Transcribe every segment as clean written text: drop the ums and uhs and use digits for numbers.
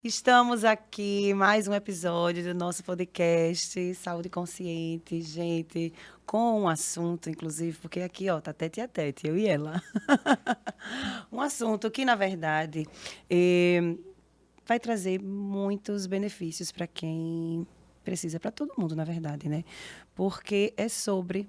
Estamos aqui, mais um episódio do nosso podcast Saúde Consciente, gente, com um assunto, inclusive, porque aqui, ó, tá tete a tete, eu e ela. Um assunto que, na verdade, vai trazer muitos benefícios para quem precisa, para todo mundo, na verdade, né? Porque é sobre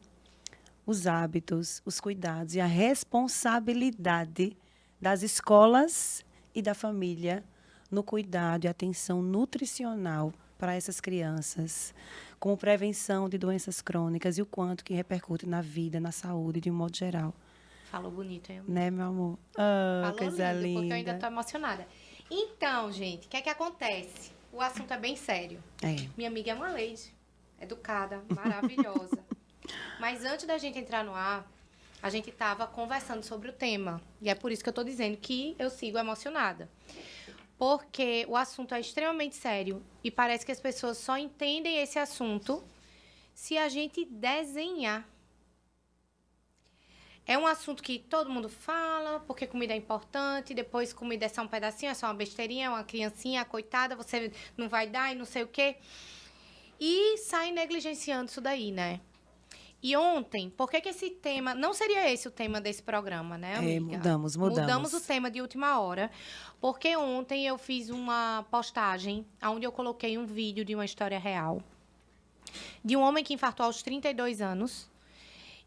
os hábitos, os cuidados e a responsabilidade das escolas e da família no cuidado e atenção nutricional para essas crianças, como prevenção de doenças crônicas e o quanto que repercute na vida, na saúde, de um modo geral. Falou bonito, hein? Né, meu amor? Falou Coisa lindo, porque eu ainda linda. tô emocionada. Então, gente, o que é que acontece? O assunto é bem sério. Minha amiga é uma lady, educada, maravilhosa. Mas antes da gente entrar no ar, a gente tava conversando sobre o tema. E é por isso que eu tô dizendo que eu sigo emocionada. Porque o assunto é extremamente sério e parece que as pessoas só entendem esse assunto se a gente desenhar. É um assunto que todo mundo fala, porque comida é importante, depois comida é só um pedacinho, é só uma besteirinha, é uma criancinha, coitada, você não vai dar e não sei o quê. E sai negligenciando isso daí, né? E ontem, por que esse tema... Não seria esse o tema desse programa, né, amiga? Mudamos. Mudamos o tema de última hora, porque ontem eu fiz uma postagem onde eu coloquei um vídeo de uma história real de um homem que infartou aos 32 anos.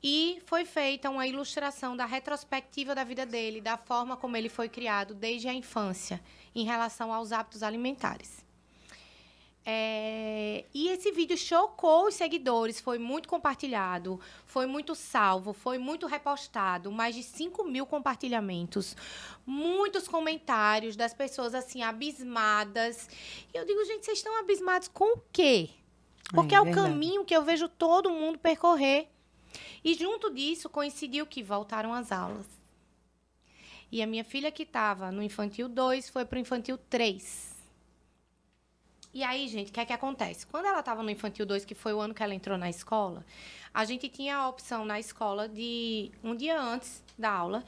E foi feita uma ilustração da retrospectiva da vida dele, da forma como ele foi criado desde a infância, em relação aos hábitos alimentares. E esse vídeo chocou os seguidores, foi muito compartilhado, foi muito salvo, foi muito repostado, mais de 5.000 compartilhamentos, muitos comentários das pessoas, assim, abismadas. E eu digo, gente, vocês estão abismados com o quê? Porque é o caminho que eu vejo todo mundo percorrer. E junto disso, coincidiu que voltaram às aulas. E a minha filha, que estava no Infantil 2, foi para o Infantil 3. E aí, gente, o que é que acontece? Quando ela estava no Infantil 2, que foi o ano que ela entrou na escola, a gente tinha a opção na escola de, um dia antes da aula,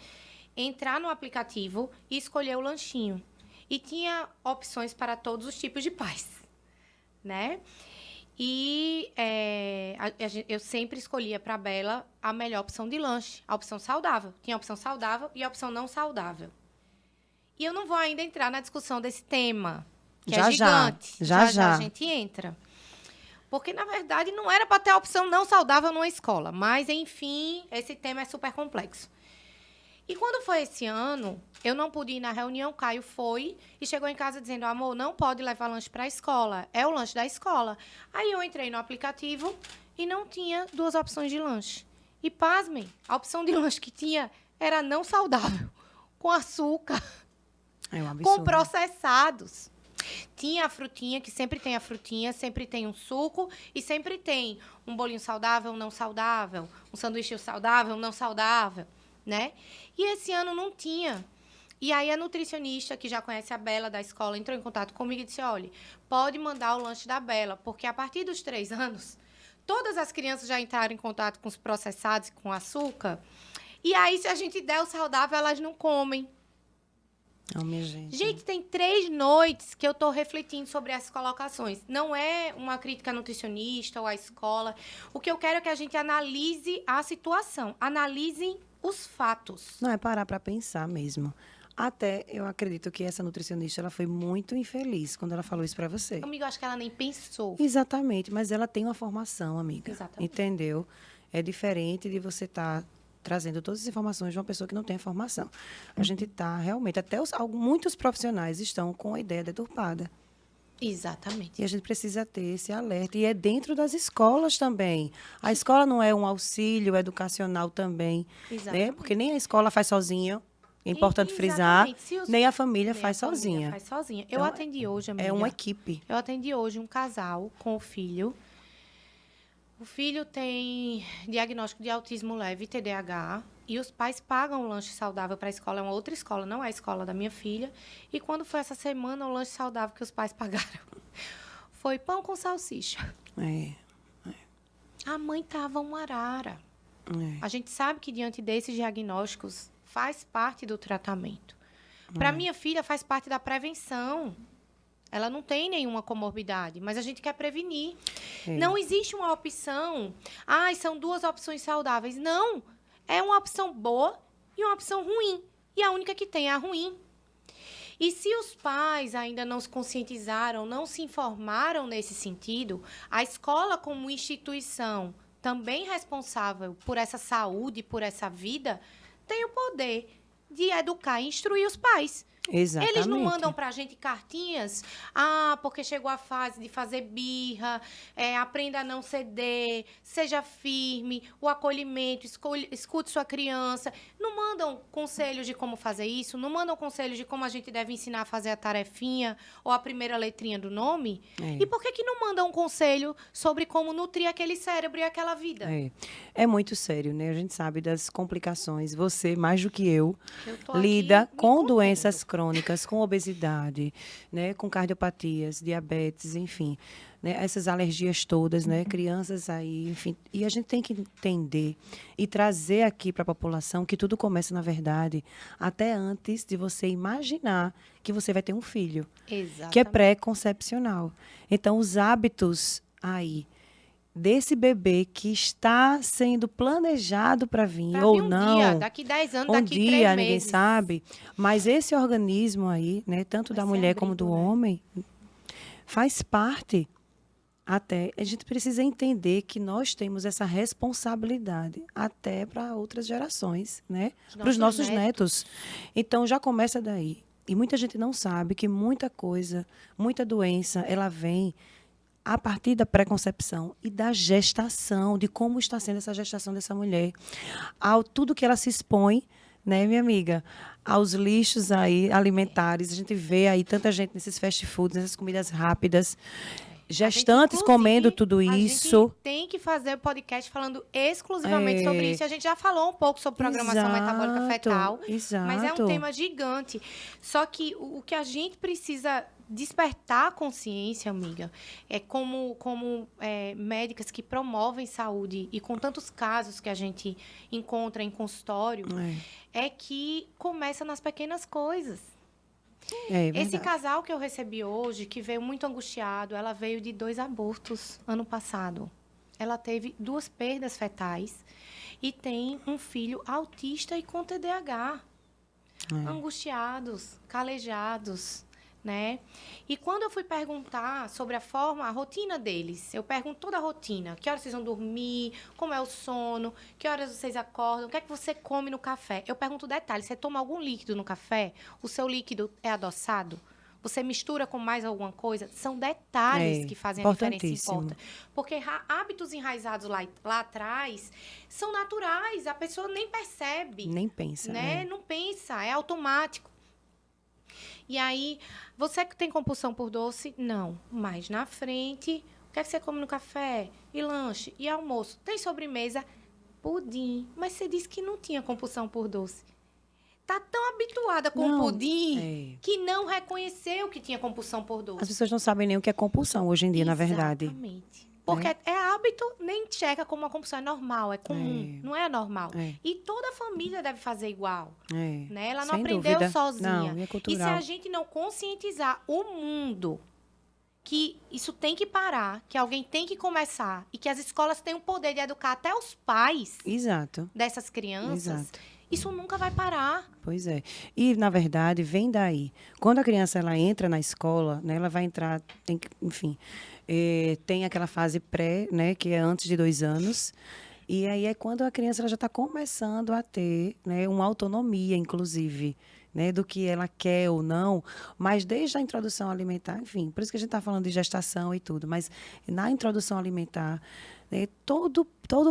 entrar no aplicativo e escolher o lanchinho. E tinha opções para todos os tipos de pais, né? E eu sempre escolhia para a Bela a melhor opção de lanche, a opção saudável. Tinha a opção saudável e a opção não saudável. E eu não vou ainda entrar na discussão desse tema, que é gigante. Já a gente entra. Porque, na verdade, não era para ter a opção não saudável numa escola. Mas, enfim, esse tema é super complexo. E quando foi esse ano, eu não pude ir na reunião, Caio foi e chegou em casa dizendo, amor, não pode levar lanche para a escola, é o lanche da escola. Aí eu entrei no aplicativo e não tinha duas opções de lanche. E, pasmem, a opção de lanche que tinha era não saudável, com açúcar, com processados. Tinha a frutinha, que sempre tem a frutinha, sempre tem um suco e sempre tem um bolinho saudável, não saudável, um sanduíche saudável, não saudável, né? E esse ano não tinha. E aí a nutricionista, que já conhece a Bela da escola, entrou em contato comigo e disse, olha, pode mandar o lanche da Bela, porque a partir dos 3 anos, todas as crianças já entraram em contato com os processados, com açúcar, e aí se a gente der o saudável, elas não comem. Oh, minha gente. Gente, tem 3 noites que eu estou refletindo sobre essas colocações. Não é uma crítica nutricionista ou à escola. O que eu quero é que a gente analise a situação, analise os fatos. Não, é parar para pensar mesmo. Até eu acredito que essa nutricionista ela foi muito infeliz quando ela falou isso para você. Amiga, eu acho que ela nem pensou. Exatamente, mas ela tem uma formação, amiga. Exatamente. Entendeu? É diferente de você estar trazendo todas as informações de uma pessoa que não tem formação. A gente está realmente, muitos profissionais estão com a ideia deturpada. Exatamente. E a gente precisa ter esse alerta. E é dentro das escolas também. A escola não é um auxílio educacional também, né? Porque nem a escola faz sozinha. É importante frisar, nem a família faz sozinha. Eu atendi hoje, amiga. É uma equipe. Eu atendi hoje um casal com o filho. O filho tem diagnóstico de autismo leve, TDAH, e os pais pagam o lanche saudável para a escola. É uma outra escola, não é a escola da minha filha. E quando foi essa semana, o lanche saudável que os pais pagaram foi pão com salsicha. A mãe estava uma arara. A gente sabe que, diante desses diagnósticos, faz parte do tratamento. Para minha filha, faz parte da prevenção. Ela não tem nenhuma comorbidade, mas a gente quer prevenir. É. Não existe uma opção, são 2 opções saudáveis. Não, é uma opção boa e uma opção ruim. E a única que tem é a ruim. E se os pais ainda não se conscientizaram, não se informaram nesse sentido, a escola como instituição também responsável por essa saúde, por essa vida, tem o poder de educar e instruir os pais. Exatamente. Eles não mandam pra gente cartinhas, porque chegou a fase de fazer birra, aprenda a não ceder, seja firme, o acolhimento, escute sua criança. Não mandam conselhos de como fazer isso, não mandam conselhos de como a gente deve ensinar a fazer a tarefinha ou a primeira letrinha do nome. E por que não mandam um conselho sobre como nutrir aquele cérebro e aquela vida? É muito sério, né? A gente sabe das complicações. Você, mais do que eu tô lida aqui me com contendo. doenças crônicas, com obesidade, né? Com cardiopatias, diabetes, enfim. Né? Essas alergias todas, né? Crianças aí, enfim. E a gente tem que entender e trazer aqui para a população que tudo começa, na verdade, até antes de você imaginar que você vai ter um filho. Exatamente. Que é pré-concepcional. Então, os hábitos aí desse bebê que está sendo planejado para vir ou não. Dia, daqui 10 anos, daqui 3 meses. Ninguém sabe. Mas esse organismo aí, né, tanto da mulher como do homem, faz parte. Até a gente precisa entender que nós temos essa responsabilidade até para outras gerações, né? Para os nossos netos. Então já começa daí. E muita gente não sabe que muita coisa, muita doença, ela vem a partir da pré-concepção e da gestação, de como está sendo essa gestação dessa mulher, ao tudo que ela se expõe, né, minha amiga, aos lixos aí alimentares. A gente vê aí tanta gente nesses fast foods, nessas comidas rápidas, gestantes comendo tudo isso. A gente tem que fazer podcast falando exclusivamente sobre isso. A gente já falou um pouco sobre programação metabólica fetal, mas é um tema gigante. Só que o que a gente precisa despertar a consciência, amiga, é como médicas que promovem saúde e com tantos casos que a gente encontra em consultório, é que começa nas pequenas coisas. Esse casal que eu recebi hoje, que veio muito angustiado, ela veio de 2 abortos ano passado. Ela teve 2 perdas fetais e tem um filho autista e com TDAH. Angustiados, calejados, né? E quando eu fui perguntar sobre a rotina deles, eu pergunto toda a rotina. Que horas vocês vão dormir? Como é o sono? Que horas vocês acordam? O que é que você come no café? Eu pergunto detalhes. Você toma algum líquido no café? O seu líquido é adoçado? Você mistura com mais alguma coisa? São detalhes que fazem a diferença e importa. Porque hábitos enraizados lá atrás são naturais. A pessoa nem percebe. Nem pensa. Né? Não pensa. É automático. E aí, você que tem compulsão por doce? Não. Mas na frente, o que é que você come no café? E lanche? E almoço? Tem sobremesa? Pudim. Mas você disse que não tinha compulsão por doce. Tá tão habituada com o pudim que não reconheceu que tinha compulsão por doce. As pessoas não sabem nem o que é compulsão hoje em dia, na verdade. Exatamente. Porque é hábito, nem enxerga como uma compulsão. É normal, é comum. Não é normal. E toda família deve fazer igual. Né? Ela não aprendeu sozinha. Não, é cultural. E se a gente não conscientizar o mundo que isso tem que parar, que alguém tem que começar e que as escolas têm o poder de educar até os pais dessas crianças, isso nunca vai parar. Pois é. E, na verdade, vem daí. Quando a criança ela entra na escola, né, ela vai entrar, enfim... tem aquela fase pré, né, que é antes de 2 anos, e aí é quando a criança ela já está começando a ter, né, uma autonomia, inclusive, né, do que ela quer ou não, mas desde a introdução alimentar, enfim, por isso que a gente está falando de gestação e tudo, mas na introdução alimentar, né, todo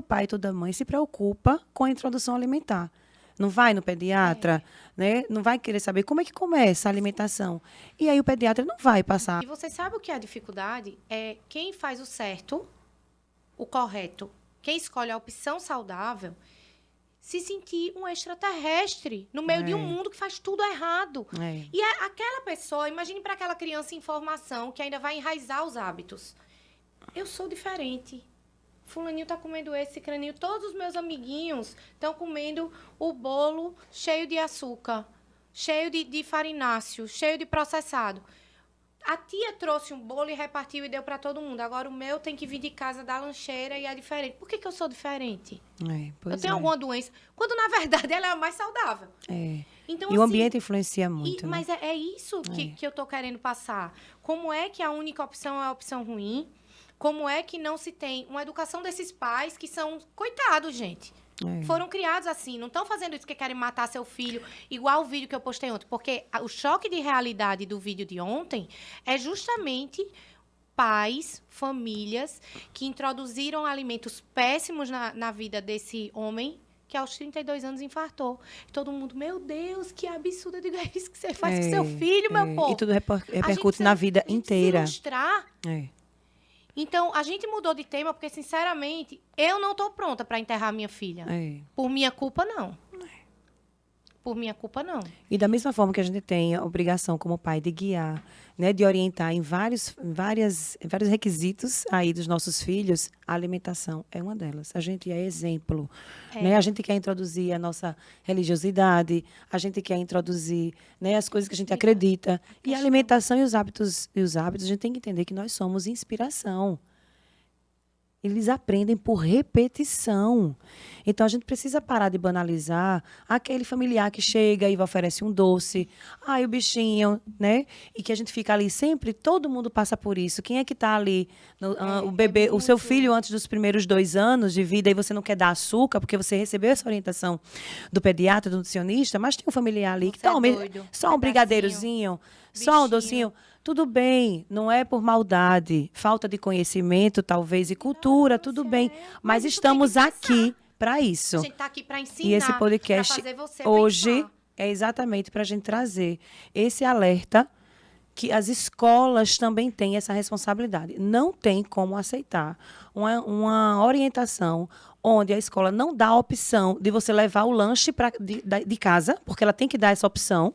pai, toda mãe se preocupa com a introdução alimentar. Não vai no pediatra, né? Não vai querer saber como é que começa a alimentação. E aí o pediatra não vai passar. E você sabe o que é a dificuldade? É quem faz o certo, o correto, quem escolhe a opção saudável, se sentir um extraterrestre no meio de um mundo que faz tudo errado. E aquela pessoa, imagine para aquela criança em formação que ainda vai enraizar os hábitos. Eu sou diferente. Fulaninho tá comendo esse, craninho. Todos os meus amiguinhos estão comendo o bolo cheio de açúcar, cheio de farináceo, cheio de processado. A tia trouxe um bolo e repartiu e deu para todo mundo. Agora o meu tem que vir de casa da lancheira e é diferente. Por que eu sou diferente? Eu tenho alguma doença? Quando, na verdade, ela é a mais saudável. Então, e o ambiente influencia muito, Mas é isso que eu tô querendo passar. Como é que a única opção é a opção ruim? Como é que não se tem uma educação desses pais que são coitados, gente? Foram criados assim, não estão fazendo isso porque querem matar seu filho, igual o vídeo que eu postei ontem. Porque o choque de realidade do vídeo de ontem é justamente pais, famílias que introduziram alimentos péssimos na vida desse homem que aos 32 anos infartou. Todo mundo, meu Deus, que absurdo. Eu digo, é isso que você faz com seu filho, meu povo. E tudo repercute na vida inteira. Se ilustrar. Então, a gente mudou de tema porque, sinceramente, eu não estou pronta para enterrar minha filha. Por minha culpa, não. Por minha culpa, não. E da mesma forma que a gente tem a obrigação como pai de guiar, né, de orientar em vários requisitos aí dos nossos filhos, a alimentação é uma delas. A gente é exemplo. Né? A gente quer introduzir a nossa religiosidade, a gente quer introduzir, né, as coisas que a gente acredita. E a alimentação e os hábitos, a gente tem que entender que nós somos inspiração. Eles aprendem por repetição. Então, a gente precisa parar de banalizar aquele familiar que chega e oferece um doce. Ai, o bichinho, né? E que a gente fica ali sempre, todo mundo passa por isso. Quem é que está ali? O bebê, o seu filho, antes dos primeiros 2 anos de vida, e você não quer dar açúcar, porque você recebeu essa orientação do pediatra, do nutricionista, mas tem um familiar ali que toma só um brigadeirozinho, só um docinho. Tudo bem, não é por maldade, falta de conhecimento, talvez, e cultura, tudo bem. Mas estamos aqui para isso. A gente está aqui para ensinar, e esse podcast fazer você hoje pensar. É exatamente para a gente trazer esse alerta que as escolas também têm essa responsabilidade. Não tem como aceitar uma orientação onde a escola não dá a opção de você levar o lanche de casa, porque ela tem que dar essa opção.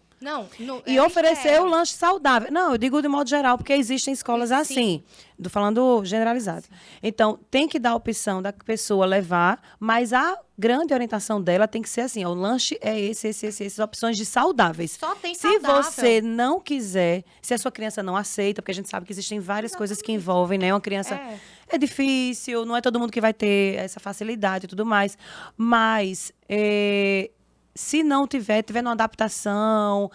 E oferecer o lanche saudável. Não, eu digo de modo geral, porque existem escolas assim. Falando generalizado. Sim. Então, tem que dar a opção da pessoa levar, mas a grande orientação dela tem que ser assim, o lanche é essas opções de saudáveis. Só tem saudável. Se você não quiser, se a sua criança não aceita, porque a gente sabe que existem várias coisas que envolvem, né? Uma criança é difícil, não é todo mundo que vai ter essa facilidade e tudo mais, mas se não tiver uma adaptação,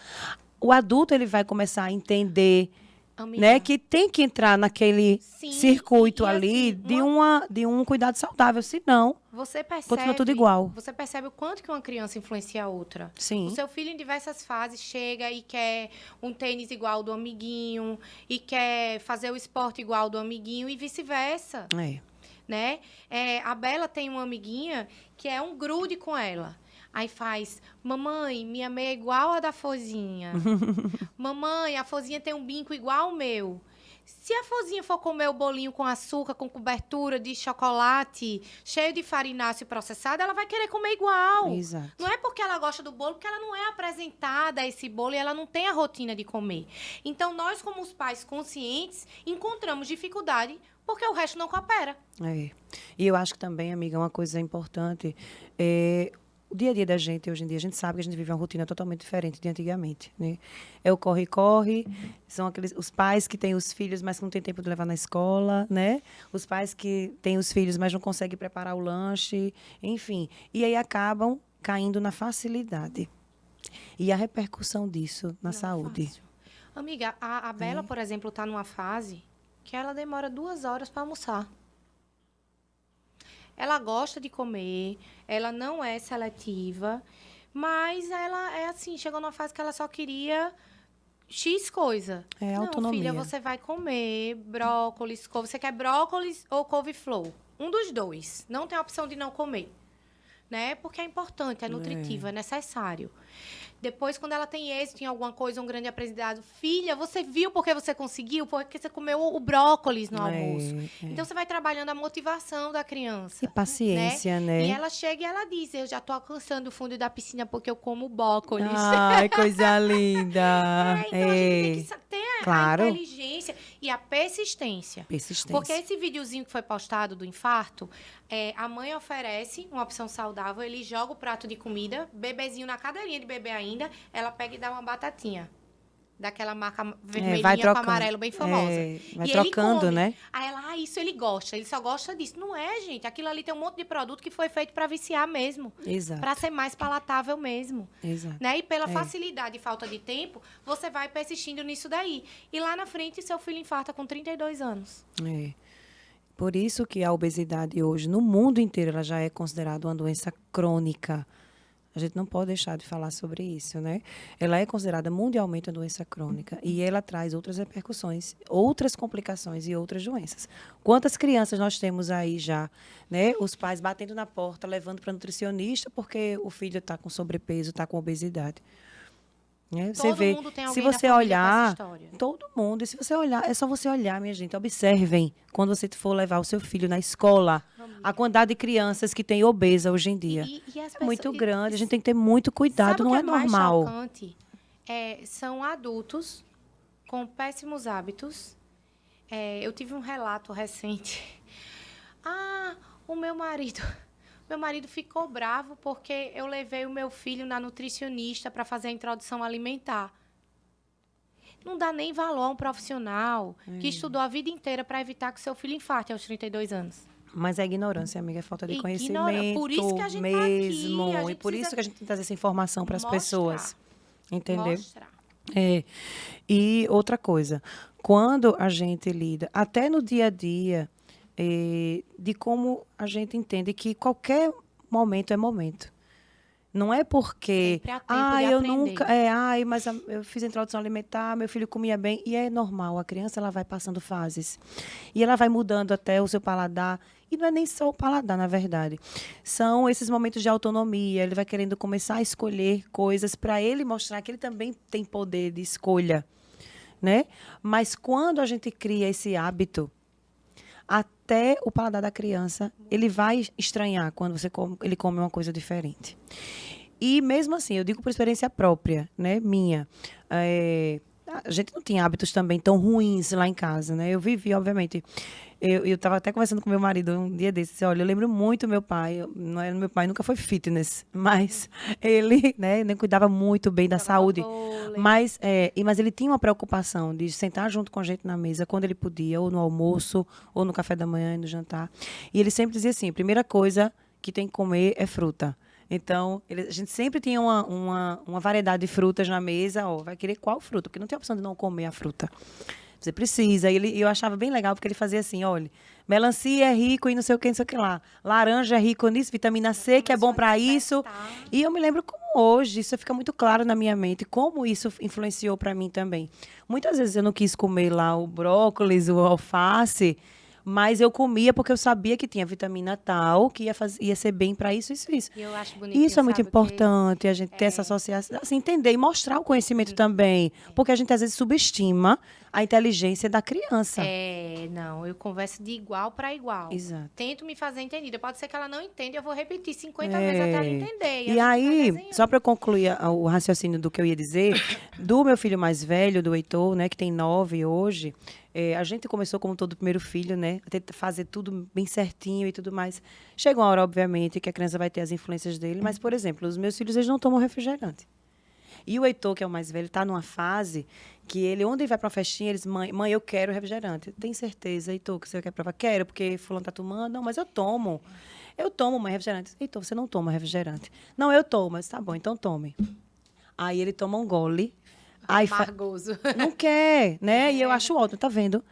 o adulto ele vai começar a entender, né, que tem que entrar naquele circuito ali assim, de um cuidado saudável, senão continua tudo igual. Você percebe o quanto que uma criança influencia a outra. Sim. O seu filho, em diversas fases, chega e quer um tênis igual ao do amiguinho, e quer fazer o esporte igual ao do amiguinho, e vice-versa. Né? A Bela tem uma amiguinha que é um grude com ela. Aí faz, mamãe, minha meia é igual a da Fozinha. Mamãe, a Fozinha tem um bico igual ao meu. Se a Fozinha for comer o bolinho com açúcar, com cobertura de chocolate, cheio de farináceo processado, ela vai querer comer igual. Exato. Não é porque ela gosta do bolo, porque ela não é apresentada a esse bolo e ela não tem a rotina de comer. Então, nós, como os pais conscientes, encontramos dificuldade porque o resto não coopera. E eu acho que também, amiga, uma coisa importante o dia a dia da gente, hoje em dia, a gente sabe que a gente vive uma rotina totalmente diferente de antigamente, né? É o corre-corre, são os pais que têm os filhos, mas que não têm tempo de levar na escola, né? Os pais que têm os filhos, mas não conseguem preparar o lanche, enfim. E aí acabam caindo na facilidade. E a repercussão disso na saúde. Fácil. Amiga, a Bela, por exemplo, está numa fase que ela demora 2 horas para almoçar. Ela gosta de comer, ela não é seletiva, mas ela é assim, chegou numa fase que ela só queria X coisa. Autonomia. Não, filha, você vai comer brócolis, você quer brócolis ou couve-flor? Um dos dois. Não tem a opção de não comer. Né? Porque é importante, é nutritivo, é necessário. Depois, quando ela tem êxito em alguma coisa, um grande aprendizado, filha, você viu porque você conseguiu? Porque você comeu o brócolis no almoço. Então, você vai trabalhando a motivação da criança. E paciência, né? E ela chega e ela diz, eu já estou alcançando o fundo da piscina porque eu como brócolis. Ai, coisa linda. Então, a gente tem que ter a inteligência e a persistência. Porque esse videozinho que foi postado do infarto, a mãe oferece uma opção saudável, ele joga o prato de comida, bebezinho na cadeirinha de bebê ainda, ela pega e dá uma batatinha. daquela marca vai vermelhinha com trocando. amarelo, bem famosa. Vai E trocando, ele come. né? Aí ela, isso ele gosta, ele só gosta disso. Não é, gente. Aquilo ali tem um monte de produto que foi feito para viciar mesmo. Exato. Para ser mais palatável mesmo. Exato. Né? E pela facilidade e falta de tempo, você vai persistindo nisso daí. E lá na frente, seu filho infarta com 32 anos. Por isso que a obesidade hoje, no mundo inteiro, ela já é considerada uma doença crônica. A gente não pode deixar de falar sobre isso, né? Ela é considerada mundialmente uma doença crônica e ela traz outras repercussões, outras complicações e outras doenças. Quantas crianças nós temos aí já, né? Os pais batendo na porta, levando para nutricionista porque o filho está com sobrepeso, está com obesidade. Você vê, mundo tem se alguém você na família com olhar, essa história. todo mundo, e se você olhar, é só você olhar, minha gente, observem, quando você for levar o seu filho na escola, a quantidade de crianças que tem obesa hoje em dia é muito grande, a gente tem que ter muito cuidado, não é normal. O que é mais chocante? São adultos com péssimos hábitos. Eu tive um relato recente. O meu marido ficou bravo porque eu levei o meu filho na nutricionista para fazer a introdução alimentar. Não dá nem valor a um profissional que estudou a vida inteira para evitar que seu filho infarte aos 32 anos. Mas é ignorância, amiga, é falta de conhecimento Por isso que a gente mesmo. Tá aqui, e por isso que a gente tem que trazer essa informação para as pessoas. Entendeu? Mostrar. E outra coisa, quando a gente lida, até no dia a dia, de como a gente entende que qualquer momento é momento. Não é porque, eu nunca, mas eu fiz a introdução alimentar, meu filho comia bem, e é normal, a criança ela vai passando fases. E ela vai mudando até o seu paladar, e não é nem só o paladar, na verdade. São esses momentos de autonomia, ele vai querendo começar a escolher coisas para ele mostrar que ele também tem poder de escolha, né? Mas quando a gente cria esse hábito, até o paladar da criança, ele vai estranhar quando ele come uma coisa diferente. E mesmo assim, eu digo por experiência própria, né, minha, a gente não tinha hábitos também tão ruins lá em casa, né? Eu vivi, obviamente, eu estava até conversando com meu marido um dia desses, olha, eu lembro muito meu pai, meu pai nunca foi fitness, mas ele, né, cuidava muito bem da saúde. Mas ele tinha uma preocupação de sentar junto com a gente na mesa quando ele podia, ou no almoço, ou no café da manhã e no jantar. E ele sempre dizia assim, a primeira coisa que tem que comer é fruta. Então, a gente sempre tinha uma variedade de frutas na mesa. Vai querer qual fruta? Porque não tem opção de não comer a fruta. Você precisa. E eu achava bem legal, porque ele fazia assim, olha, melancia é rico e não sei o que lá. Laranja é rico nisso, vitamina C, que é bom para isso. E eu me lembro como hoje, isso fica muito claro na minha mente, como isso influenciou para mim também. Muitas vezes eu não quis comer lá o brócolis, o alface, mas eu comia porque eu sabia que tinha vitamina tal, que ia ser bem para isso. E eu acho bonitinho, isso é muito importante, a gente ter essa associação, assim, entender e mostrar o conhecimento também. Porque a gente, às vezes, subestima a inteligência da criança. Não, eu converso de igual para igual. Exato. Tento me fazer entendida. Pode ser que ela não entenda, eu vou repetir 50 vezes até ela entender. E aí, só para concluir o raciocínio do que eu ia dizer, do meu filho mais velho, do Heitor, né, que tem 9 hoje, a gente começou como todo primeiro filho, né, a tentar fazer tudo bem certinho e tudo mais. Chega uma hora, obviamente, que a criança vai ter as influências dele, mas, por exemplo, os meus filhos, eles não tomam refrigerante. E o Heitor, que é o mais velho, está numa fase que ele, onde ele vai para uma festinha, eles, mãe, eu quero refrigerante. Tem certeza, Heitor, que você quer provar? Quero, porque fulano está tomando. Não, mas eu tomo. Eu tomo, mãe, refrigerante. Heitor, você não toma refrigerante. Não, eu tomo. Mas tá bom, então tome. Aí ele toma um gole. Amargoso. Não quer, né? E eu acho ótimo, tá vendo?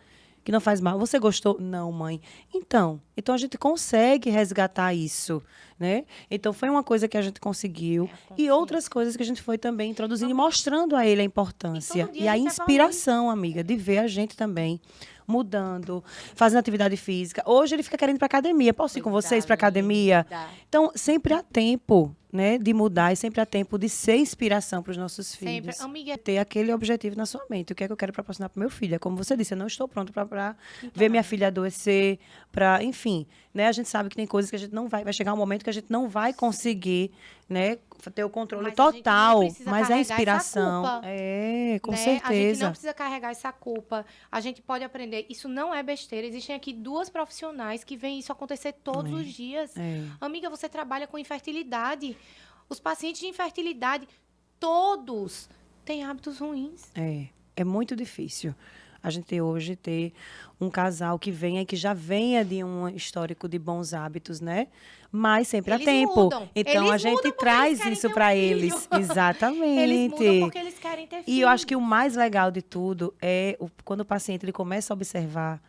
Que não faz mal. Você gostou? Não, mãe. Então a gente consegue resgatar isso, né? Então, foi uma coisa que a gente conseguiu. E outras coisas que a gente foi também introduzindo e mostrando a ele a importância. E a inspiração, amiga, de ver a gente também mudando, fazendo atividade física. Hoje ele fica querendo ir para academia. Posso ir com vocês para academia? Então, sempre há tempo, né, de mudar e sempre há tempo de ser inspiração para os nossos filhos. Sempre. Amiga, ter aquele objetivo na sua mente. O que é que eu quero proporcionar para o meu filho? É como você disse, eu não estou pronto para ver minha filha adoecer, para, enfim, né? A gente sabe que tem coisas que a gente não vai chegar um momento que a gente não vai conseguir, né, ter o controle total, mas é inspiração. Com certeza. A gente não precisa carregar essa culpa. A gente pode aprender. Isso não é besteira. Existem aqui 2 profissionais que veem isso acontecer todos os dias. Amiga, você trabalha com infertilidade. Os pacientes de infertilidade, todos têm hábitos ruins. É muito difícil a gente hoje ter um casal que venha, que já venha de um histórico de bons hábitos, né? Mas sempre há Eles tempo. mudam. Então, Eles a gente mudam porque traz eles querem isso ter um para filho. eles. Exatamente. Eles mudam porque eles querem ter filho. E eu acho que o mais legal de tudo é quando o paciente ele começa a observar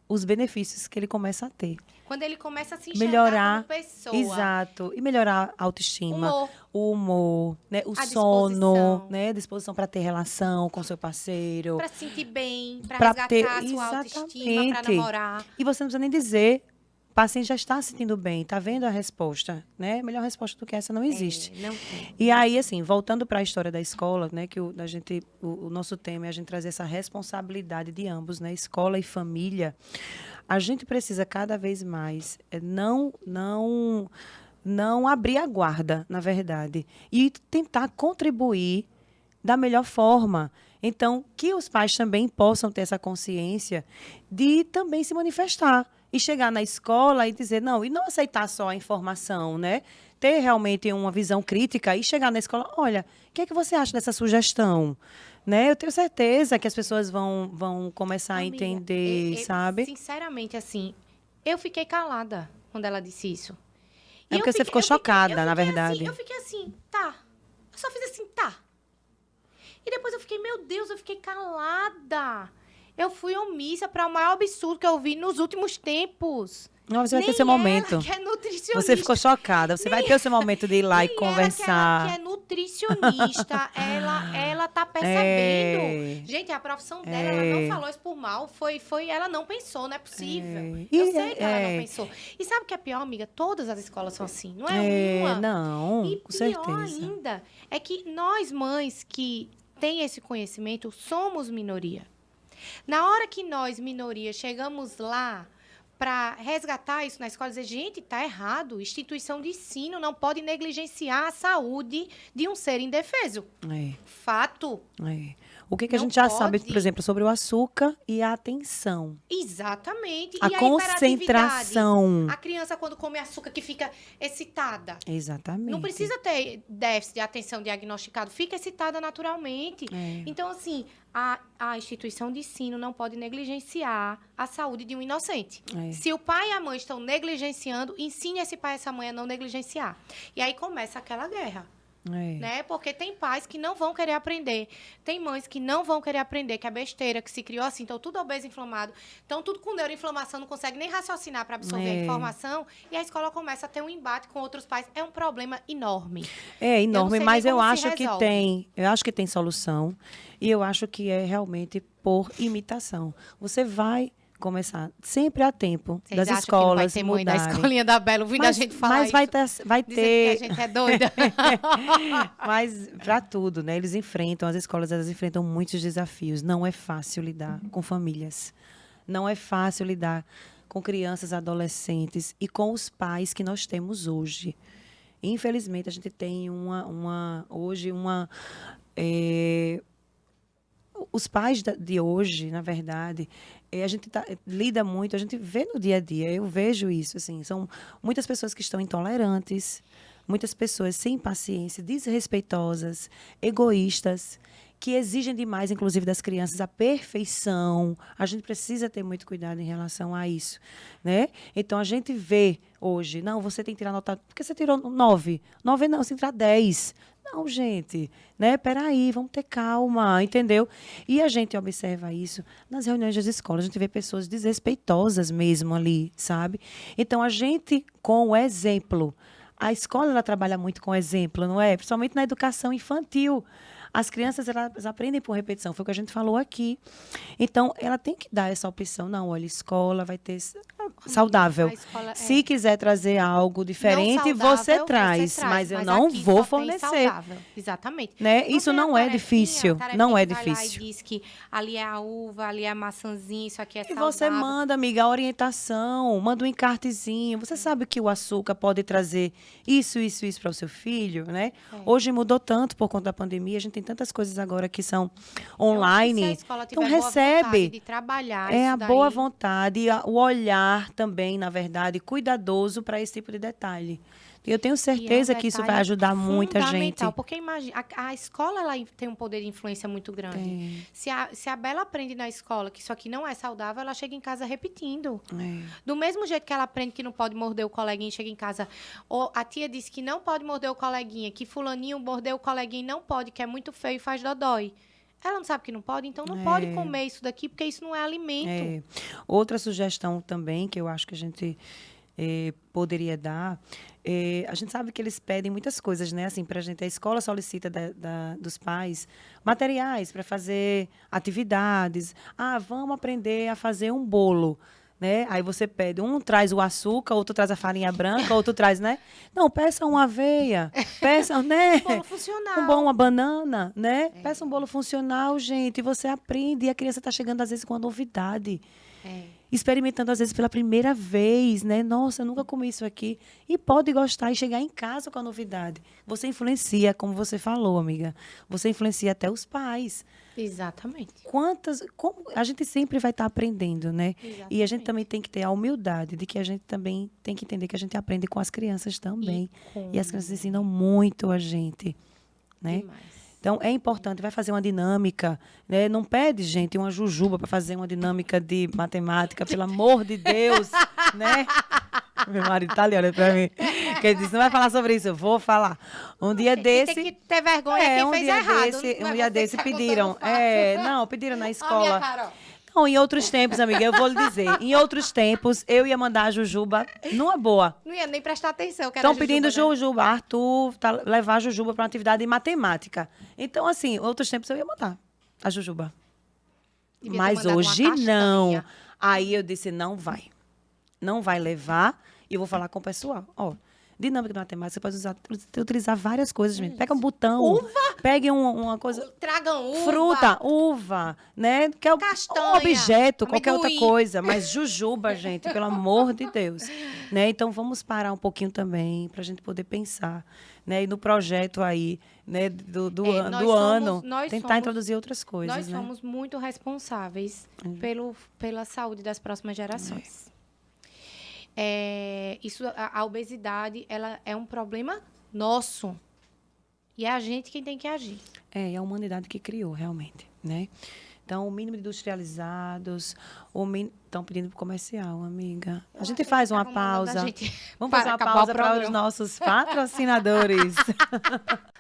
os benefícios que ele começa a ter. Quando ele começa a se enxergar Melhorar, como pessoa. exato. E melhorar a autoestima, o humor, né? O A sono, disposição. né? A disposição para ter relação com seu parceiro. Pra se sentir bem, pra Pra resgatar ter- a sua autoestima, pra exatamente. namorar. E você não precisa nem dizer, o paciente já está se sentindo bem, está vendo a resposta, né? Melhor resposta do que essa não existe. Não tem. E aí, assim, voltando para a história da escola, né, que o nosso tema é a gente trazer essa responsabilidade de ambos, né, escola e família, a gente precisa cada vez mais não abrir a guarda, na verdade, e tentar contribuir da melhor forma. Então, que os pais também possam ter essa consciência de também se manifestar e chegar na escola e dizer, não, e não aceitar só a informação, né? Ter realmente uma visão crítica e chegar na escola, olha, o que é que você acha dessa sugestão? Né? Eu tenho certeza que as pessoas vão começar Amiga, a entender, sabe? Sinceramente, assim, eu fiquei calada quando ela disse isso. É porque você ficou chocada, na verdade. Assim, eu fiquei assim, tá. Eu só fiz assim, tá. E depois eu fiquei, meu Deus, eu fiquei calada. Eu fui omissa para o maior absurdo que eu vi nos últimos tempos. Não, você vai ter Nem seu momento. ela, que é nutricionista. Você ficou chocada. Você vai ter o seu momento de ir lá e Nem conversar. Ela, que é nutricionista, ela tá percebendo. Gente, a profissão dela, ela não falou isso por mal. Ela não pensou, não é possível. Eu sei que ela não pensou. E sabe o que é pior, amiga? Todas as escolas são assim, não é uma. Não, E com pior certeza. ainda é que nós, mães que têm esse conhecimento, somos minoria. Na hora que nós, minoria, chegamos lá para resgatar isso na escola, dizer, gente, tá errado, instituição de ensino não pode negligenciar a saúde de um ser indefeso. Fato. O que a Não gente já pode. sabe, por exemplo, sobre o açúcar e a atenção. Exatamente. A e concentração. A criança, quando come açúcar, que fica excitada. Exatamente. Não precisa ter déficit de atenção diagnosticado, fica excitada naturalmente. Então, assim, a instituição de ensino não pode negligenciar a saúde de um inocente. Se o pai e a mãe estão negligenciando, ensine esse pai e essa mãe a não negligenciar. E aí começa aquela guerra. Né? Porque tem pais que não vão querer aprender, tem mães que não vão querer aprender, que é besteira, que se criou assim, então tudo obeso, inflamado, então tudo com neuroinflamação, não consegue nem raciocinar para absorver a informação, e a escola começa a ter um embate com outros pais. É um problema enorme. É enorme, mas eu acho que tem solução, e eu acho que é realmente por imitação. Você vai começar sempre a tempo das escolas que não vai ter mãe da mudarem. escolinha da Bela ouvindo a gente falar mas isso. vai ter que a gente é doida. Mas para tudo, né? As escolas elas enfrentam muitos desafios. Não é fácil lidar com famílias. Não é fácil lidar com crianças, adolescentes e com os pais que nós temos hoje. Infelizmente, a gente tem hoje os pais de hoje, na verdade, a gente lida muito, a gente vê no dia a dia, eu vejo isso, assim, são muitas pessoas que estão intolerantes, muitas pessoas sem paciência, desrespeitosas, egoístas, que exigem demais, inclusive, das crianças, a perfeição. A gente precisa ter muito cuidado em relação a isso, né? Então, a gente vê hoje, não, você tem que tirar nota, porque você tirou 9. 9 não, você tem que tirar 10. Não, gente, né? Peraí, vamos ter calma, entendeu? E a gente observa isso nas reuniões das escolas, a gente vê pessoas desrespeitosas mesmo ali, sabe? Então, a gente, com o exemplo, a escola ela trabalha muito com exemplo, não é? Principalmente na educação infantil. As crianças, elas aprendem por repetição, foi o que a gente falou aqui. Então, ela tem que dar essa opção. Não, olha, escola vai ter saudável. Se quiser trazer algo diferente, você traz, mas eu não vou fornecer. Exatamente. Né? Isso não é difícil. Não é difícil. Vai lá e diz que ali é a uva, ali é a maçãzinha, isso aqui é saudável. E você manda, amiga, a orientação, manda um encartezinho. Você sabe que o açúcar pode trazer isso para o seu filho, né? Hoje mudou tanto por conta da pandemia, a gente tem tantas coisas agora que são online. Se a escola tiver então recebe. De trabalhar a boa vontade, o olhar olhar também, na verdade, cuidadoso para esse tipo de detalhe. Eu tenho certeza que isso vai ajudar muita gente. Porque imagina, a escola ela tem um poder de influência muito grande. Se a Bela aprende na escola que isso aqui não é saudável, ela chega em casa repetindo. Do mesmo jeito que ela aprende que não pode morder o coleguinha e chega em casa, ou a tia disse que não pode morder o coleguinha, que fulaninho mordeu o coleguinha e não pode, que é muito feio e faz dodói. Ela não sabe que não pode, então não pode comer isso daqui, porque isso não é alimento. Outra sugestão também, que eu acho que a gente poderia dar, a gente sabe que eles pedem muitas coisas, né? Assim, pra gente, a escola solicita dos pais materiais para fazer atividades. Vamos aprender a fazer um bolo. Né? Aí você pede, um traz o açúcar, outro traz a farinha branca, outro traz, né? Não, peça uma aveia, peça, né? Um bolo funcional. Uma banana, né? Peça um bolo funcional, gente, e você aprende. E a criança está chegando, às vezes, com uma novidade. Experimentando, às vezes, pela primeira vez, né? Nossa, eu nunca comi isso aqui. E pode gostar e chegar em casa com a novidade. Você influencia, como você falou, amiga. Você influencia até os pais. Exatamente. A gente sempre vai estar aprendendo, né? Exatamente. E a gente também tem que ter a humildade de que a gente também tem que entender que a gente aprende com as crianças também. E as crianças ensinam muito a gente, né? Demais. Então, é importante, vai fazer uma dinâmica, né? Não pede, gente, uma jujuba para fazer uma dinâmica de matemática, pelo amor de Deus, né? Meu marido tá ali olhando para mim. Que ele disse, não vai falar sobre isso, eu vou falar. Um dia desse... Tem que ter vergonha quem fez errado. Um dia desse pediram. Pediram na escola. Minha cara, ó. Não, em outros tempos, amiga, eu vou lhe dizer. Em outros tempos, eu ia mandar a Jujuba numa boa. Não ia nem prestar atenção. Estão pedindo Jujuba. Arthur, levar a Jujuba para uma atividade de matemática. Então, assim, em outros tempos eu ia mandar a Jujuba. Mas hoje não. Aí eu disse, não vai. Não vai levar. E eu vou falar com o pessoal. Ó, dinâmica de matemática, você pode utilizar várias coisas, gente. Pega um botão. Uva? Pegue uma coisa... Tragam uva. Fruta, uva, né? Que é Castanha, um objeto, qualquer outra amendoim. coisa. Mas jujuba, gente, pelo amor de Deus. Né? Então, vamos parar um pouquinho também, para a gente poder pensar. Né? E no projeto aí, né, do ano, tentar introduzir outras coisas. Nós somos muito responsáveis pela saúde das próximas gerações. A obesidade, ela é um problema nosso. E é a gente quem tem que agir. É a humanidade que criou, realmente, né? Então, o mínimo de industrializados, estão pedindo para o comercial, amiga. A gente faz uma pausa. Vamos fazer uma pausa para os nossos patrocinadores.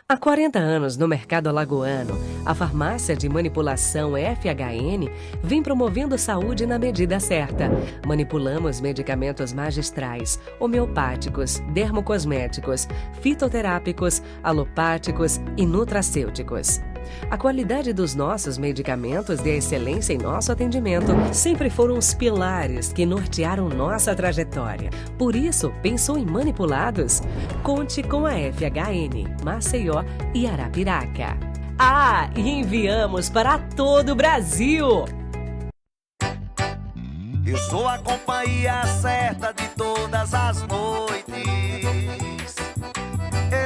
Há 40 anos no mercado alagoano, a farmácia de manipulação FHN vem promovendo saúde na medida certa. Manipulamos medicamentos magistrais, homeopáticos, dermocosméticos, fitoterápicos, alopáticos e nutracêuticos. A qualidade dos nossos medicamentos e a excelência em nosso atendimento sempre foram os pilares que nortearam nossa trajetória. Por isso, pensou em manipulados? Conte com a FHN, Maceió e Arapiraca. E enviamos para todo o Brasil! Eu sou a companhia certa de todas as noites.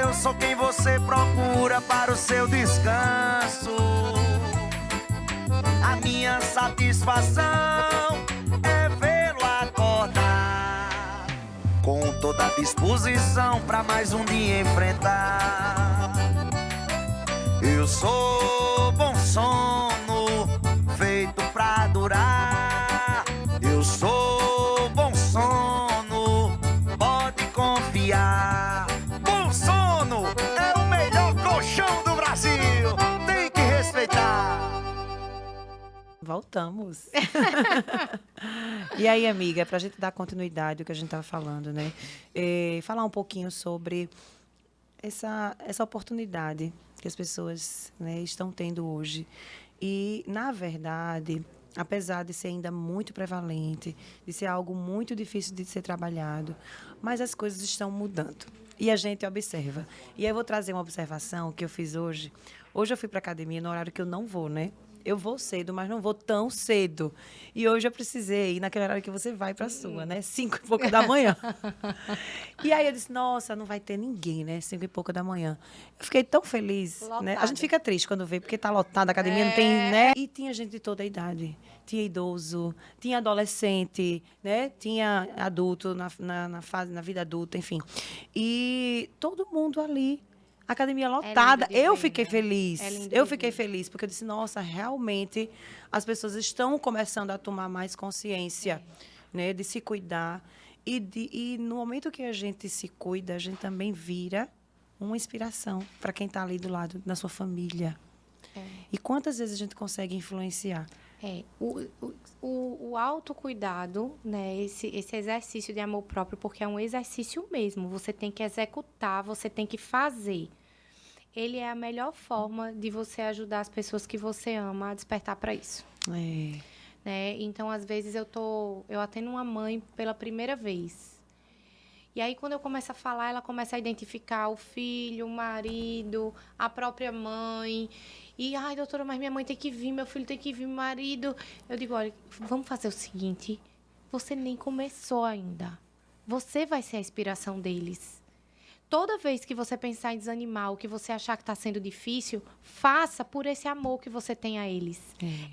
Eu sou quem você procura para o seu descanso. A minha satisfação é vê-lo acordar com toda a disposição para mais um dia enfrentar. Eu sou bom sono, feito pra durar. Eu sou bom sono, pode confiar. Bom sono é o melhor colchão do Brasil, tem que respeitar. Voltamos. E aí, amiga, para a gente dar continuidade ao que a gente estava falando, né? Falar um pouquinho sobre essa oportunidade que as pessoas, né, estão tendo hoje. E, na verdade, apesar de ser ainda muito prevalente, de ser algo muito difícil de ser trabalhado, mas as coisas estão mudando. E a gente observa. E aí eu vou trazer uma observação que eu fiz hoje. Hoje eu fui para a academia no horário que eu não vou, né? eu vou cedo, mas não vou tão cedo. E hoje eu precisei ir naquele horário que você vai para a sua, né? 5 e pouco da manhã. E aí eu disse, nossa, não vai ter ninguém, né? 5 e pouco da manhã. Eu fiquei tão feliz, né? A Lotada. gente fica triste quando vê, porque tá lotada a academia, não tem, né? E tinha gente de toda a idade. Tinha idoso, tinha adolescente, né? Tinha adulto na fase, na vida adulta, enfim. E todo mundo ali. Academia lotada. de Eu ver, fiquei né? feliz. É lindo Eu de fiquei ver. feliz, porque eu disse, nossa, realmente as pessoas estão começando a tomar mais consciência, né? De se cuidar. E no momento que a gente se cuida, a gente também vira uma inspiração para quem está ali do lado, na sua família. E quantas vezes a gente consegue influenciar? O autocuidado, né? Esse exercício de amor próprio, porque é um exercício mesmo. Você tem que executar, você tem que fazer. Ele é a melhor forma de você ajudar as pessoas que você ama a despertar para isso. É. Né? Então, às vezes, eu atendo uma mãe pela primeira vez. E aí, quando eu começo a falar, ela começa a identificar o filho, o marido, a própria mãe. E, ai, doutora, mas minha mãe tem que vir, meu filho tem que vir, meu marido. Eu digo, olha, vamos fazer o seguinte, você nem começou ainda. Você vai ser a inspiração deles. Toda vez que você pensar em desanimar, ou que você achar que está sendo difícil, faça por esse amor que você tem a eles.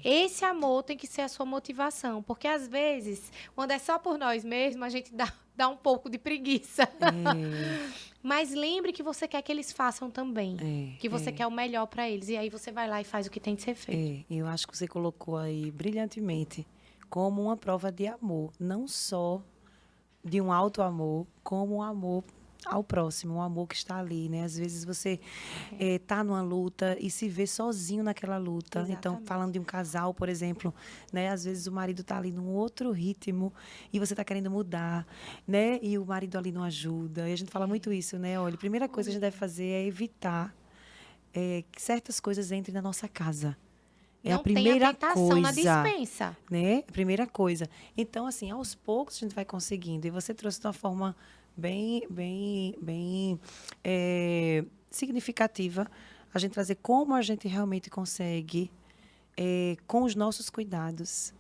Esse amor tem que ser a sua motivação. Porque, às vezes, quando é só por nós mesmos, a gente dá um pouco de preguiça. Mas lembre que você quer que eles façam também. Que você quer o melhor para eles. E aí você vai lá e faz o que tem de ser feito. Eu acho que você colocou aí brilhantemente como uma prova de amor. Não só de um alto amor, como um amor ao próximo, um amor que está ali, né? Às vezes você tá numa luta e se vê sozinho naquela luta. Exatamente. Então, falando de um casal, por exemplo, né? Às vezes o marido está ali num outro ritmo e você está querendo mudar, né? E o marido ali não ajuda. E a gente fala muito isso, né? Olha, a primeira coisa que a gente deve fazer é evitar que certas coisas entrem na nossa casa. É Não a primeira tem a tentação na coisa, dispensa. né? A primeira coisa. Então, assim, aos poucos a gente vai conseguindo. E você trouxe de uma forma bem significativa a gente trazer como a gente realmente consegue, com os nossos cuidados,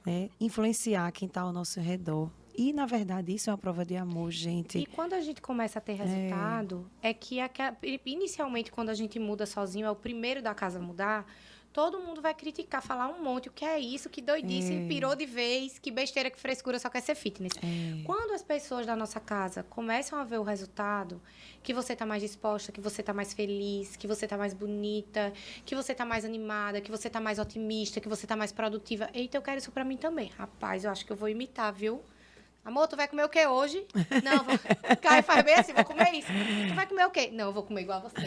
né, influenciar quem está ao nosso redor. E, na verdade, isso é uma prova de amor, gente. E quando a gente começa a ter resultado, é que inicialmente, quando a gente muda sozinho, é o primeiro da casa a mudar, todo mundo vai criticar, falar um monte, o que é isso, que doidice, pirou de vez, que besteira, que frescura, só quer ser fitness. Quando as pessoas da nossa casa começam a ver o resultado, que você tá mais disposta, que você tá mais feliz, que você tá mais bonita, que você tá mais animada, que você tá mais otimista, que você tá mais produtiva. Eita, eu quero isso pra mim também. Rapaz, eu acho que eu vou imitar, viu? Amor, tu vai comer o quê hoje? Não, Caio faz bem assim, vou comer isso. Tu vai comer o quê? Não, eu vou comer igual a você.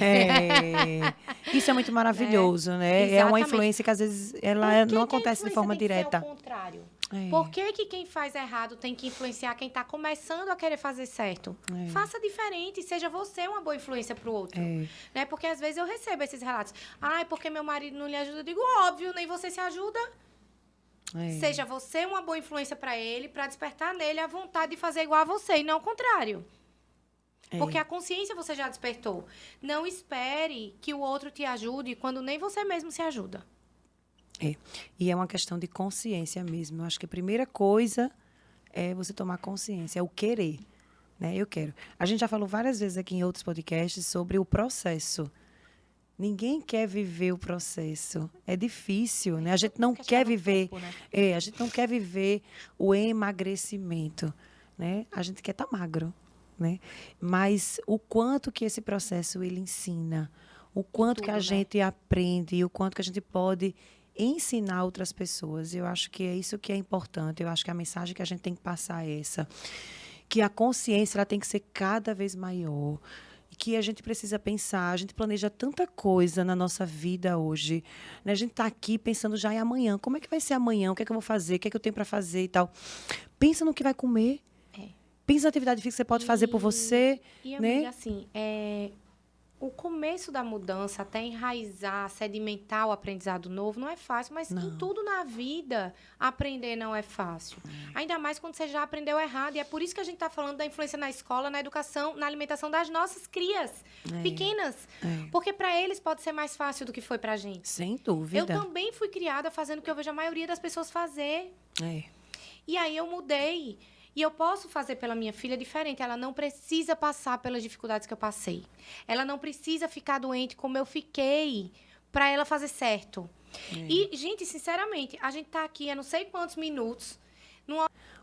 Isso é muito maravilhoso, né? É uma Exatamente. influência que, às vezes, ela Por que não que a acontece de influência forma tem que ser direta. ao contrário? Por que quem faz errado tem que influenciar quem está começando a querer fazer certo? Faça diferente, seja você uma boa influência para o outro. Né? Porque às vezes eu recebo esses relatos. Ai, porque meu marido não lhe ajuda? Eu digo, óbvio, nem você se ajuda. Seja você uma boa influência para ele, para despertar nele a vontade de fazer igual a você, e não ao contrário. Porque a consciência você já despertou. Não espere que o outro te ajude quando nem você mesmo se ajuda. E é uma questão de consciência mesmo. Eu acho que a primeira coisa é você tomar consciência, é o querer. Né? Eu quero. A gente já falou várias vezes aqui em outros podcasts sobre o processo. Ninguém quer viver o processo. É difícil, né? A gente não quer viver... Corpo, né? A gente não quer viver o emagrecimento, né? A gente quer estar magro, né? Mas o quanto que esse processo ele ensina, o quanto que a gente aprende, o quanto que a gente pode ensinar outras pessoas. Eu acho que é isso que é importante. Eu acho que a mensagem que a gente tem que passar é essa. Que a consciência ela tem que ser cada vez maior. Que a gente precisa pensar, a gente planeja tanta coisa na nossa vida hoje, né? A gente está aqui pensando já em amanhã, como é que vai ser amanhã, o que é que eu vou fazer, o que é que eu tenho para fazer e tal. Pensa no que vai comer, pensa na atividade física que você pode fazer por você. E, né? amiga, assim, O começo da mudança, até enraizar, sedimentar o aprendizado novo, não é fácil, mas em tudo na vida, aprender não é fácil. Ainda mais quando você já aprendeu errado. E é por isso que a gente está falando da influência na escola, na educação, na alimentação das nossas crias pequenas. Porque para eles pode ser mais fácil do que foi pra gente. Sem dúvida. Eu também fui criada fazendo o que eu vejo a maioria das pessoas fazer. E aí eu mudei. E eu posso fazer pela minha filha diferente. Ela não precisa passar pelas dificuldades que eu passei. Ela não precisa ficar doente como eu fiquei para ela fazer certo. E, gente, sinceramente, a gente tá aqui há não sei quantos minutos.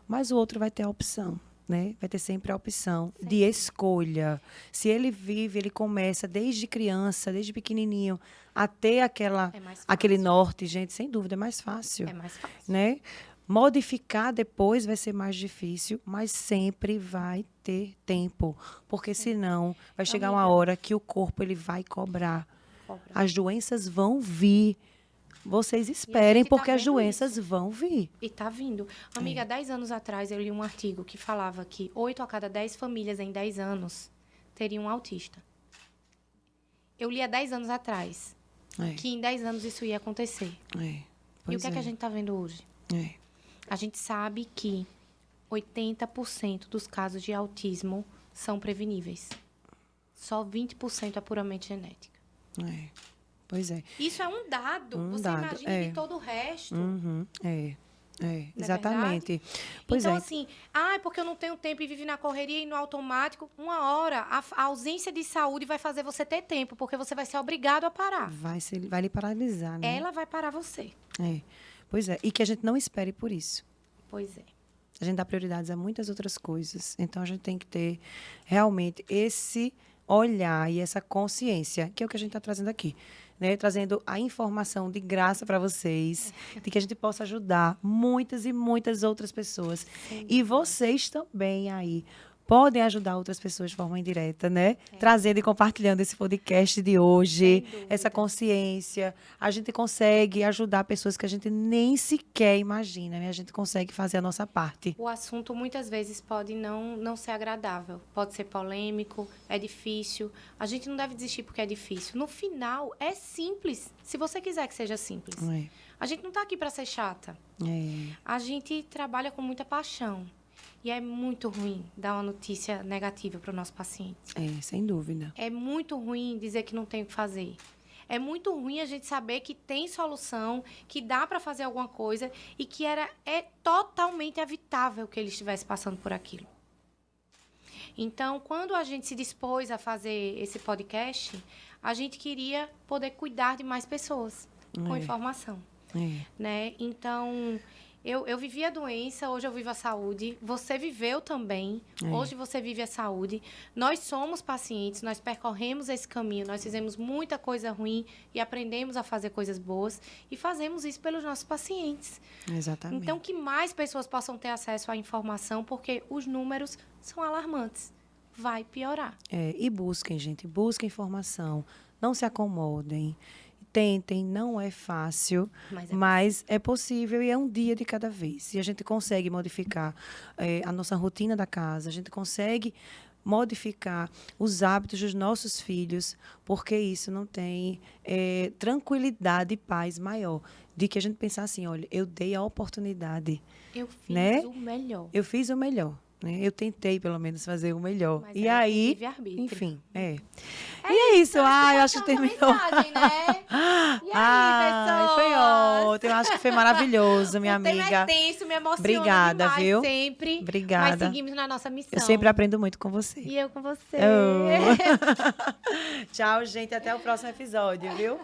Mas o outro vai ter a opção, né? Vai ter sempre a opção de escolha. Se ele vive, ele começa desde criança, desde pequenininho, a ter aquele norte, gente, sem dúvida, é mais fácil. É mais fácil. Né? Modificar depois vai ser mais difícil, mas sempre vai ter tempo. Porque senão vai chegar uma hora que o corpo ele vai cobrar. As doenças vão vir. Vocês esperem, porque as doenças vão vir. E tá vindo. Amiga, 10 anos atrás eu li um artigo que falava que 8 a cada 10 famílias em 10 anos teriam um autista. Eu li há 10 anos atrás que em 10 anos isso ia acontecer. E o que é que a gente tá vendo hoje? A gente sabe que 80% dos casos de autismo são preveníveis. Só 20% é puramente genética. Pois é. Isso é um dado. Você imagina de todo o resto. Exatamente. Pois então, assim, é porque eu não tenho tempo e vivo na correria e no automático. Uma hora, a ausência de saúde vai fazer você ter tempo, porque você vai ser obrigado a parar. Vai lhe paralisar, né? Ela vai parar você. Pois é. E que a gente não espere por isso. Pois é. A gente dá prioridades a muitas outras coisas. Então, a gente tem que ter realmente esse olhar e essa consciência, que é o que a gente está trazendo aqui. Né? Trazendo a informação de graça para vocês, de que a gente possa ajudar muitas e muitas outras pessoas. E vocês também aí podem ajudar outras pessoas de forma indireta, né? Trazendo e compartilhando esse podcast de hoje, essa consciência. A gente consegue ajudar pessoas que a gente nem sequer imagina, né? A gente consegue fazer a nossa parte. O assunto muitas vezes pode não ser agradável, pode ser polêmico, é difícil. A gente não deve desistir porque é difícil. No final, é simples, se você quiser que seja simples. A gente não está aqui para ser chata. A gente trabalha com muita paixão. E é muito ruim dar uma notícia negativa para o nosso paciente. Sem dúvida. É muito ruim dizer que não tem o que fazer. É muito ruim a gente saber que tem solução, que dá para fazer alguma coisa e que é totalmente evitável que ele estivesse passando por aquilo. Então, quando a gente se dispôs a fazer esse podcast, a gente queria poder cuidar de mais pessoas com informação. Né? Então... Eu vivi a doença, hoje eu vivo a saúde. Você viveu também. Hoje você vive a saúde. Nós somos pacientes, nós percorremos esse caminho. Nós fizemos muita coisa ruim e aprendemos a fazer coisas boas. E fazemos isso pelos nossos pacientes. Exatamente. Então, que mais pessoas possam ter acesso à informação, porque os números são alarmantes. Vai piorar. E busquem, gente. Busquem informação. Não se acomodem. Tentem, não é fácil, mas é possível e é um dia de cada vez. E a gente consegue modificar a nossa rotina da casa, a gente consegue modificar os hábitos dos nossos filhos, porque isso não tem tranquilidade e paz maior de que a gente pensar assim, olha, eu dei a oportunidade. Eu fiz o melhor. Eu fiz o melhor. Eu tentei, pelo menos, fazer o melhor. Mas e aí, enfim, E é isso. Eu acho que terminou. Mensagem, né? E aí, pessoal? Foi ótimo. Eu acho que foi maravilhoso, minha amiga. O tema é tenso, me emociona Obrigada, demais, viu? sempre. Obrigada. Mas seguimos na nossa missão. Eu sempre aprendo muito com você. E eu com você. Tchau, gente. Até o próximo episódio, viu?